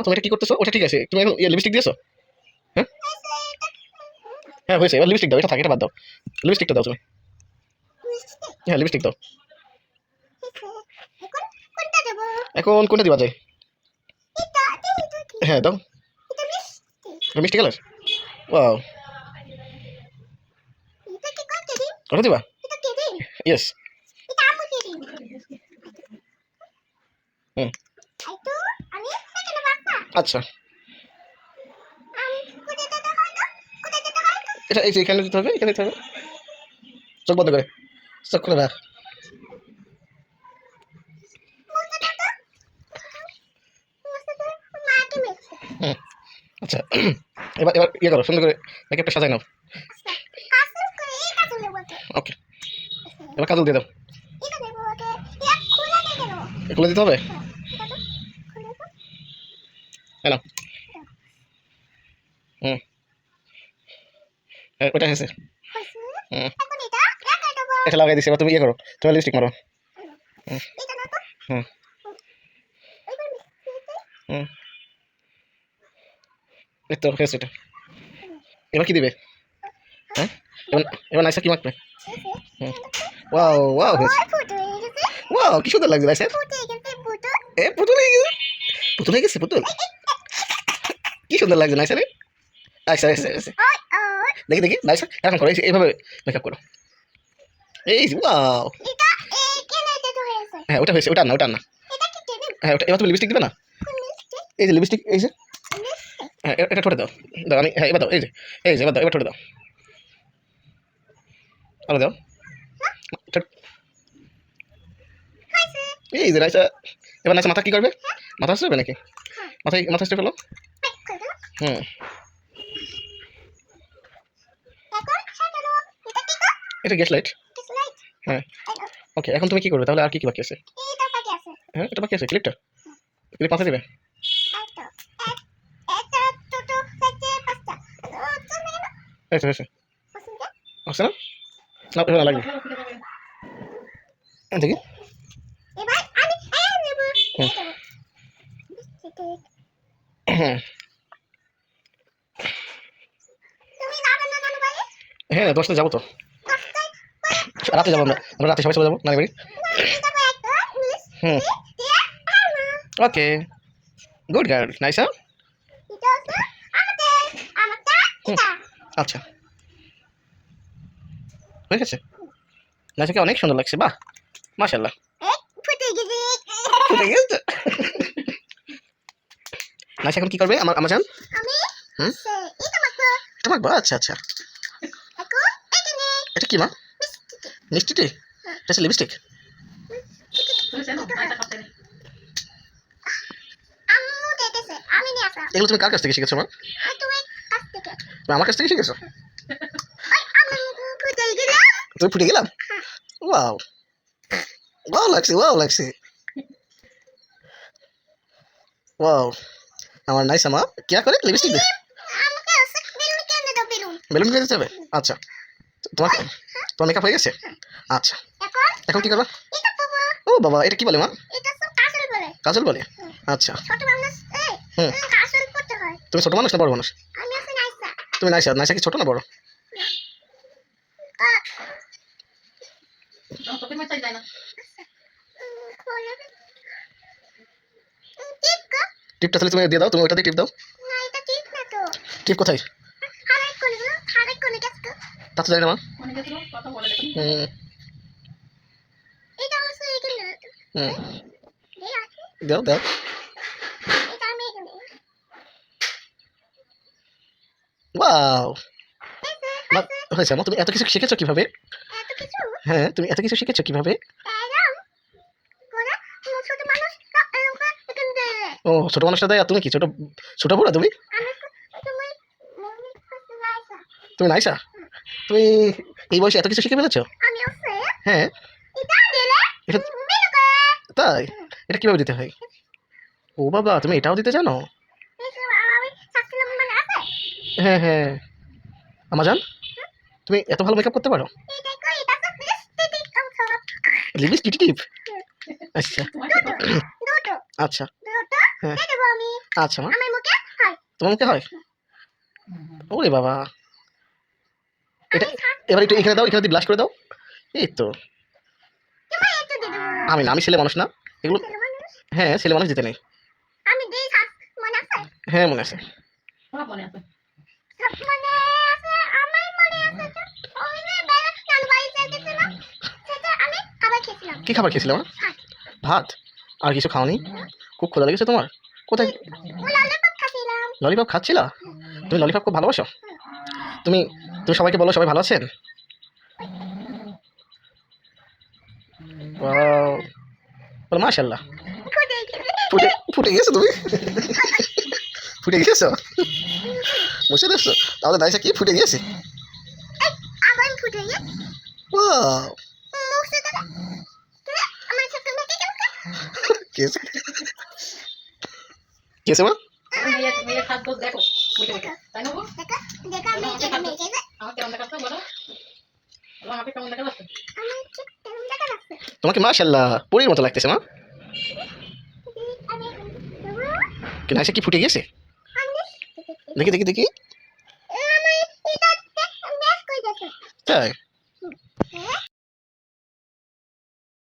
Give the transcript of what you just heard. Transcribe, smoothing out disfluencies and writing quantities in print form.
তুমি এটা কি করতেছো? ওটা ঠিক আছে, তুমি এখন লিপস্টিক দিয়েছো? হ্যাঁ হ্যাঁ হয়েছে, এবার লিপস্টিক দাও, এটা থাকে, এটা বাদ দাও, লিপস্টিকটা দাও তুমি। হ্যাঁ লিপস্টিক দাও। এখন কোনটা দিবা যায়? হ্যাঁ দাও। এটা মিষ্টি কালার, ওয়াও, ওটা দিবা? ইয়েস। হুম আচ্ছা, এটা এই যে এখানে দিতে হবে, এখানে দিতে হবে। চোখ বন্ধ করে, চোখ খুলে রাখ। হুম আচ্ছা, এবার এবার ইয়ে করো, সুন্দর করে মেকআপটা সাজাই নাও। ওকে, এবার কাজল দিয়ে দাও। খুলে দিতে হবে, হ্যাঁ নাও। হুম ওটা হয়েছে। হুম এটা লাগাই দিছি, এবার তুমি ইয়ে করো, তুমি লিপস্টিক মারো। হুম হুম হুম এই তো হয়েছে এটা। এবার কি দিবে? হ্যাঁ এবার, এবার নাইসা কি মাখবে? হুম ওয়াও ওয়াও হয়েছে, ওয়াও কি সুন্দর লাগছে নাইসা। এ পুতুল হয়ে গেছে, পুতুল হয়ে গেছে, পুতুল কি সুন্দর লাগছে নাইসা রে। আচ্ছা আচ্ছা আচ্ছা, দেখি দেখি নাইসা এখন করো, এইভাবে মেকআপ করো, এই যে ওয়াও। হ্যাঁ ওটা হয়েছে, ওটা না, ওটা না। হ্যাঁ ওটা, এবার তুমি লিপস্টিক দিবে না? এই যে লিপস্টিক, এই যে, হ্যাঁ এটা ঠোঁটে দাও, দাও আমি, হ্যাঁ এবার দাও, এই যে এবার দাও, এবার ঠোঁটে দাও, আরো দাও। এই যে নাইসা, এবার নাইসা মাথা কি করবে? মাথা আসবে নাকি? মাথায় মাথা আসতে ফেলো। হুম এটা গ্যাস লাইট। হ্যাঁ ওকে, এখন তুমি কি করবে তাহলে, আর কি কি বাকি আছে? হ্যাঁ এটা বাকি আছে, ক্লিপটা, ক্লিপ মাথায় দিবে। হয়েছে হয়েছে, আসছে না? না এবার লাগবে, দেখি। হ্যাঁ হ্যাঁ 10টা যাবো তো, রাতে যাবো আমরা, আমরা রাতে সবাই চলে যাবো নানি বাড়ি। হুম ওকে, গুড গার্ল নাইসা। আচ্ছা হয়ে গেছে, নাইসাকে অনেক সুন্দর লাগছে, বাহ মাশাআল্লাহ। ফুটে গেছে। নাইসা এখন কি করবে আমার আমার জান? হুম এটা মাখবো, আচ্ছা আচ্ছা। এটা কি মা? মিষ্টিটি? এটা হচ্ছে লিপস্টিক। এগুলো তুমি কার কাছ থেকে শিখেছো মা? তুমি আমার কাছ থেকে শিখেছো? তুমি ফুটে গেলাম, ওয়াও ওয়াও লাগছে, ওয়াও লাগছে, ওয়াও আমার নাইসা মা কি করে লিপস্টিক দিয়ে বেলুন দিয়ে দিতে হবে। আচ্ছা তোমার, তোমার মেকআপ হয়ে গেছে? আচ্ছা এখন কি করবা? ও বাবা এটা কি বলে মা? কাজল বলে, আচ্ছা। হুম তুমি ছোট মানুষ না বড় মানুষ? তুমি নাইসা, নাইসা কি ছোট না বড়? টিপটা তাহলে তুমি দিয়ে দাও, তুমি ওইটা দিয়ে টিপ দাও। টিপ কোথায়? তা তো জানি না মা। হুম হুম দাও দাও। ওয়াও হয়েছে মা, তুমি এত কিছু শিখেছো কিভাবে? হ্যাঁ তুমি এত কিছু শিখেছো কিভাবে? ও ছোট মানুষটা দেয়, আর তুমি কি ছোট, ছোট বুড়া তুমি? তুমি নাইসা, তুমি এই বয়সে এত কিছু শিখে ফেলেছো? হ্যাঁ এটা, তাই এটা কিভাবে দিতে হয়? ও বাবা তুমি এটাও দিতে জানো? হ্যাঁ হ্যাঁ আমাজন, তুমি এত ভালো মেকআপ করতে পারো? লিপস্টিক টিপ, আচ্ছা আচ্ছা হ্যাঁ দিয়ে দেবো আমি আচ্ছা মা আমার মুখে হয় তোমার মুখে হয় ওরে বাবা এটা আমি থাক এবার একটু এখানে দাও এখানে দিয়ে ব্লাশ করে দাও এই তো তোমার একটু দিয়ে দেবো আমি না আমি ছেলে মানুষ না এগুলো ছেলে মানুষ হ্যাঁ ছেলে মানুষ দিতে নেই আমি দিই থাক মনে আছে হ্যাঁ মনে আছে সব মনে আছে আমার মনে আছে তো ওই যে নানু বাড়িতে গেছিলাম সেটা আমি খাবার খেয়েছিলাম কি খাবার খেয়েছিলে মা ভাত ভাত আর কিছু খাওনি খুব ক্ষুধা লেগেছে তোমার কোথায় ও ললিপপ খাচ্ছিলাম ললিপপ খাচ্ছিলা তুমি ললিপপ খুব ভালোবাসো তুমি তুমি সবাইকে বলো সবাই ভালো আছেন Wow. বলো মাশাআল্লাহ ফুটে গেছে ফুটে ফুটে গেছো তুমি ফুটে গেছো বসে দেখছো তাহলে দাইসা কি ফুটে গেছে আবার ফুটে গেছে ওয়াও মুখ থেকে আমার ছোট মেয়েকে কেসে কেসে মা মেয়ে খাদ্য দেখো তাই না গো? দেখা দেখা আমি ছোট মেয়েকে আমার কেমন দেখাচ্ছে বলো আমাকে কেমন দেখা যাচ্ছে আমার ছোট দেখা যাচ্ছে তোমাকে মাশাআল্লাহ পরীর মতো লাগতেছে মা আমি কি নাইসা কি ফুটে গেছে আমি দেখি আমার এটা বেশ কই যাচ্ছে তাই